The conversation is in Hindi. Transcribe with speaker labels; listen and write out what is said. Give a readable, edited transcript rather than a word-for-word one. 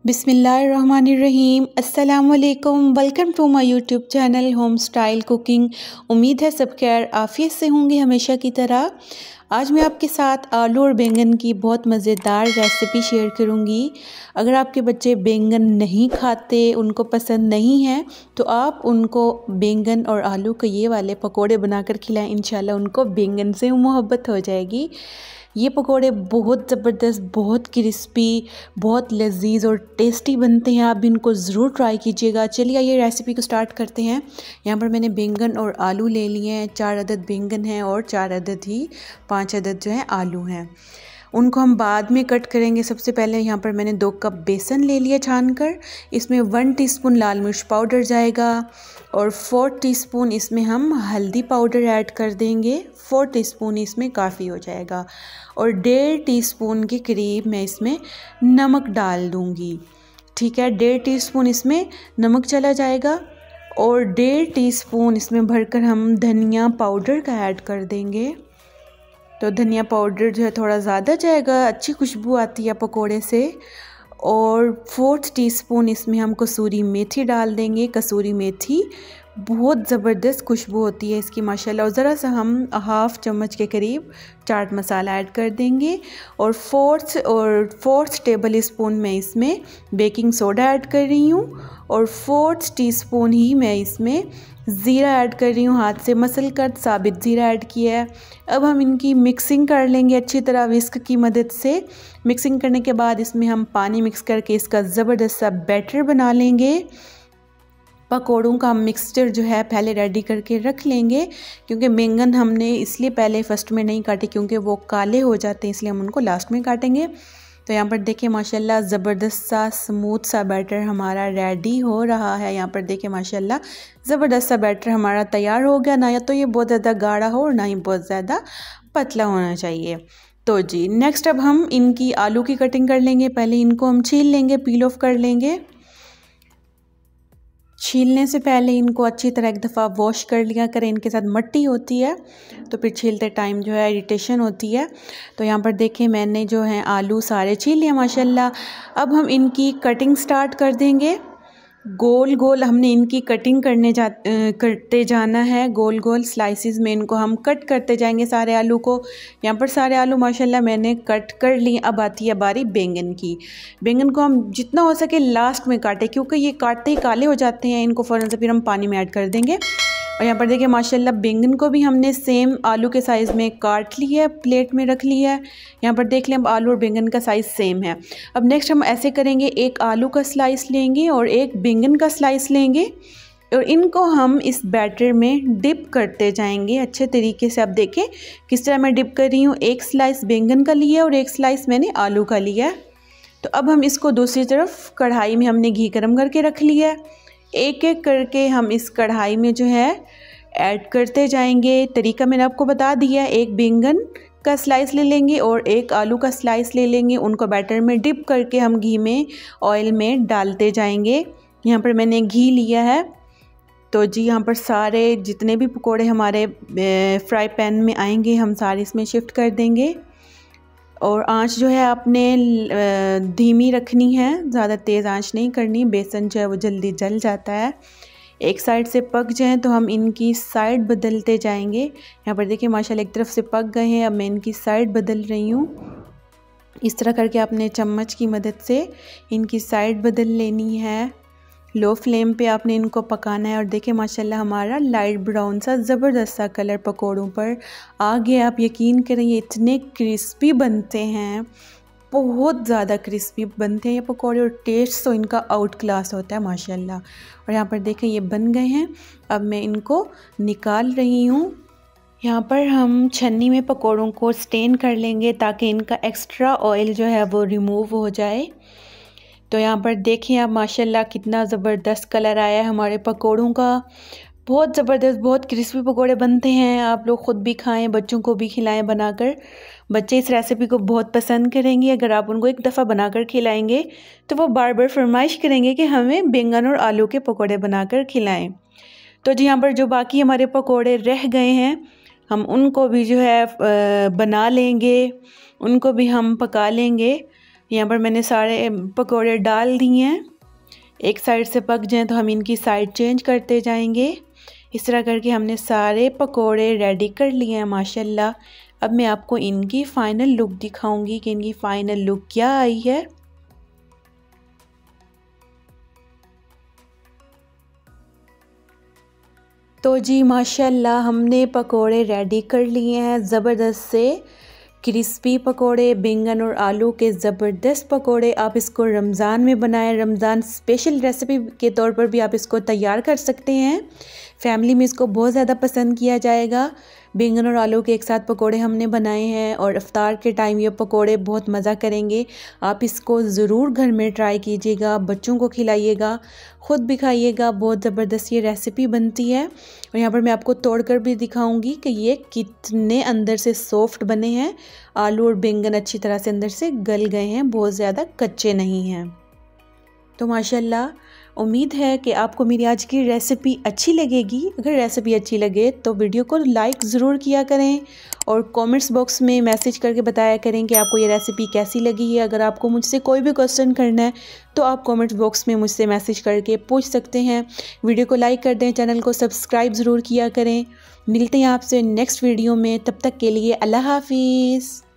Speaker 1: बिस्मिल्लाहिर्रहमानिर्रहीम। अस्सलामुअलैकुम। Welcome to my YouTube channel home style cooking. उम्मीद है सब खैर आफियत से होंगे हमेशा की तरह। आज मैं आपके साथ आलू और बैंगन की बहुत मज़ेदार रेसिपी शेयर करूंगी। अगर आपके बच्चे बैंगन नहीं खाते, उनको पसंद नहीं है, तो आप उनको बैंगन और आलू के ये वाले पकोड़े बनाकर खिलाएं। इंशाल्लाह उनको बैंगन से मोहब्बत हो जाएगी। ये पकोड़े बहुत ज़बरदस्त, बहुत क्रिस्पी, बहुत लजीज और टेस्टी बनते हैं। आप भी इनको ज़रूर ट्राई कीजिएगा। चलिए ये रेसिपी को स्टार्ट करते हैं। यहाँ पर मैंने बैंगन और आलू ले लिए हैं। 4 अदद बैंगन हैं और 4 अदद ही 5 अदद जो है आलू हैं। उनको हम बाद में कट करेंगे। सबसे पहले यहाँ पर मैंने 2 कप बेसन ले लिया छान कर। इसमें 1 टीस्पून लाल मिर्च पाउडर जाएगा और 4 टीस्पून इसमें हम हल्दी पाउडर ऐड कर देंगे। 4 टीस्पून इसमें काफ़ी हो जाएगा और 1.5 टीस्पून के करीब मैं इसमें नमक डाल दूँगी। ठीक है, 1.5 टीस्पून इसमें नमक चला जाएगा और 1.5 टीस्पून इसमें भरकर हम धनिया पाउडर का ऐड कर देंगे। तो धनिया पाउडर जो है थोड़ा ज़्यादा जाएगा, अच्छी खुशबू आती है पकोड़े से। और 4 टीस्पून इसमें हम कसूरी मेथी डाल देंगे। कसूरी मेथी बहुत ज़बरदस्त खुशबू होती है इसकी माशाल्लाह। और ज़रा सा हम 1/2 चम्मच के करीब चाट मसाला ऐड कर देंगे और 4 टेबल स्पून मैं इसमें बेकिंग सोडा ऐड कर रही हूँ और 4 टीस्पून ही मैं इसमें ज़ीरा ऐड कर रही हूँ। हाथ से मसल कर साबित ज़ीरा ऐड किया है। अब हम इनकी मिक्सिंग कर लेंगे अच्छी तरह विस्क की मदद से। मिक्सिंग करने के बाद इसमें हम पानी मिक्स करके इसका ज़बरदस्त सा बैटर बना लेंगे। पकोड़ों का मिक्सचर जो है पहले रेडी करके रख लेंगे, क्योंकि बैंगन हमने इसलिए पहले फर्स्ट में नहीं काटे क्योंकि वो काले हो जाते हैं, इसलिए हम उनको लास्ट में काटेंगे। तो यहाँ पर देखिए माशाल्लाह ज़बरदस्त सा स्मूथ सा बैटर हमारा रेडी हो रहा है। यहाँ पर देखिए माशाल्लाह ज़बरदस्त सा बैटर हमारा तैयार हो गया। ना या तो ये बहुत ज़्यादा गाढ़ा हो और ना ही बहुत ज़्यादा पतला होना चाहिए। तो जी नेक्स्ट अब हम इनकी आलू की कटिंग कर लेंगे। पहले इनको हम छील लेंगे, पील ऑफ कर लेंगे। छीलने से पहले इनको अच्छी तरह एक दफ़ा वॉश कर लिया करें। इनके साथ मिट्टी होती है तो फिर छीलते टाइम जो है इरिटेशन होती है। तो यहाँ पर देखें मैंने जो है आलू सारे छील लिया माशाल्लाह। अब हम इनकी कटिंग स्टार्ट कर देंगे। गोल गोल हमने इनकी कटिंग करते जाना है। गोल गोल स्लाइसिस में इनको हम कट करते जाएंगे सारे आलू को। यहाँ पर सारे आलू माशाल्लाह मैंने कट कर लिए। अब आती है बारी बैंगन की। बैंगन को हम जितना हो सके लास्ट में काटें, क्योंकि ये काटते ही काले हो जाते हैं। इनको फ़ौरन से फिर हम पानी में ऐड कर देंगे। और यहाँ पर देखिए माशाल्लाह बैंगन को भी हमने सेम आलू के साइज़ में काट लिया है, प्लेट में रख लिया है। यहाँ पर देख लें अब आलू और बैंगन का साइज़ सेम है। अब नेक्स्ट हम ऐसे करेंगे, एक आलू का स्लाइस लेंगे और एक बैंगन का स्लाइस लेंगे और इनको हम इस बैटर में डिप करते जाएंगे अच्छे तरीके से। अब देखें किस तरह मैं डिप कर रही हूँ। एक स्लाइस बैंगन का लिया और एक स्लाइस मैंने आलू का लिया है। तो अब हम इसको दूसरी तरफ कढ़ाई में हमने घी गर्म करके रख लिया है। एक एक करके हम इस कढ़ाई में जो है ऐड करते जाएंगे। तरीका मैंने आपको बता दिया है। एक बैंगन का स्लाइस ले लेंगे और एक आलू का स्लाइस ले लेंगे। उनको बैटर में डिप करके हम घी में ऑयल में डालते जाएंगे। यहाँ पर मैंने घी लिया है। तो जी यहाँ पर सारे जितने भी पकोड़े हमारे फ्राई पैन में आएंगे हम सारे इसमें शिफ्ट कर देंगे। और आंच जो है आपने धीमी रखनी है, ज़्यादा तेज़ आंच नहीं करनी। बेसन जो है वो जल्दी जल जाता है। एक साइड से पक जाएं तो हम इनकी साइड बदलते जाएंगे। यहाँ पर देखिए माशाल्लाह एक तरफ से पक गए हैं। अब मैं इनकी साइड बदल रही हूँ। इस तरह करके आपने चम्मच की मदद से इनकी साइड बदल लेनी है। लो फ्लेम पे आपने इनको पकाना है। और देखिए माशाल्लाह हमारा लाइट ब्राउन सा ज़बरदस्त सा कलर पकोड़ों पर आ गया। आप यकीन करें ये इतने क्रिस्पी बनते हैं, बहुत ज़्यादा क्रिस्पी बनते हैं ये पकोड़े और टेस्ट तो इनका आउट क्लास होता है माशाल्लाह। और यहाँ पर देखें ये बन गए हैं। अब मैं इनको निकाल रही हूँ। यहाँ पर हम छन्नी में पकोड़ों को स्टेन कर लेंगे ताकि इनका एक्स्ट्रा ऑयल जो है वो रिमूव हो जाए। तो यहाँ पर देखें आप माशाल्लाह कितना ज़बरदस्त कलर आया है हमारे पकोड़ों का। बहुत ज़बरदस्त, बहुत क्रिस्पी पकोड़े बनते हैं। आप लोग ख़ुद भी खाएं, बच्चों को भी खिलाएं बनाकर। बच्चे इस रेसिपी को बहुत पसंद करेंगे। अगर आप उनको एक दफ़ा बनाकर खिलाएंगे तो वो बार बार फरमाइश करेंगे कि हमें बैंगन और आलू के पकोड़े बनाकर खिलाएं। तो जी यहाँ पर जो बाकी हमारे पकोड़े रह गए हैं हम उनको भी जो है बना लेंगे, उनको भी हम पका लेंगे। यहाँ पर मैंने सारे पकोड़े डाल दिए हैं। एक साइड से पक जाएं तो हम इनकी साइड चेंज करते जाएंगे। इस तरह करके हमने सारे पकोड़े रेडी कर लिए हैं माशाल्लाह। अब मैं आपको इनकी फ़ाइनल लुक दिखाऊंगी कि इनकी फ़ाइनल लुक क्या आई है। तो जी माशाल्लाह हमने पकोड़े रेडी कर लिए हैं। ज़बरदस्त से क्रिस्पी पकोड़े, बैंगन और आलू के ज़बरदस्त पकोड़े। आप इसको रमज़ान में बनाएं, रमज़ान स्पेशल रेसिपी के तौर पर भी आप इसको तैयार कर सकते हैं। फैमिली में इसको बहुत ज़्यादा पसंद किया जाएगा। बैंगन और आलू के एक साथ पकोड़े हमने बनाए हैं और इफ्तार के टाइम ये पकोड़े बहुत मज़ा करेंगे। आप इसको ज़रूर घर में ट्राई कीजिएगा, बच्चों को खिलाइएगा, ख़ुद भी खाइएगा। बहुत ज़बरदस्त ये रेसिपी बनती है। और यहाँ पर मैं आपको तोड़कर भी दिखाऊंगी कि ये कितने अंदर से सॉफ्ट बने हैं। आलू और बैंगन अच्छी तरह से अंदर से गल गए हैं, बहुत ज़्यादा कच्चे नहीं हैं। तो माशाल्लाह उम्मीद है कि आपको मेरी आज की रेसिपी अच्छी लगेगी। अगर रेसिपी अच्छी लगे तो वीडियो को लाइक ज़रूर किया करें और कमेंट्स बॉक्स में मैसेज करके बताया करें कि आपको ये रेसिपी कैसी लगी है। अगर आपको मुझसे कोई भी क्वेश्चन करना है तो आप कमेंट्स बॉक्स में मुझसे मैसेज करके पूछ सकते हैं। वीडियो को लाइक कर दें, चैनल को सब्सक्राइब ज़रूर किया करें। मिलते हैं आपसे नेक्स्ट वीडियो में, तब तक के लिए अल्लाह हाफिज़।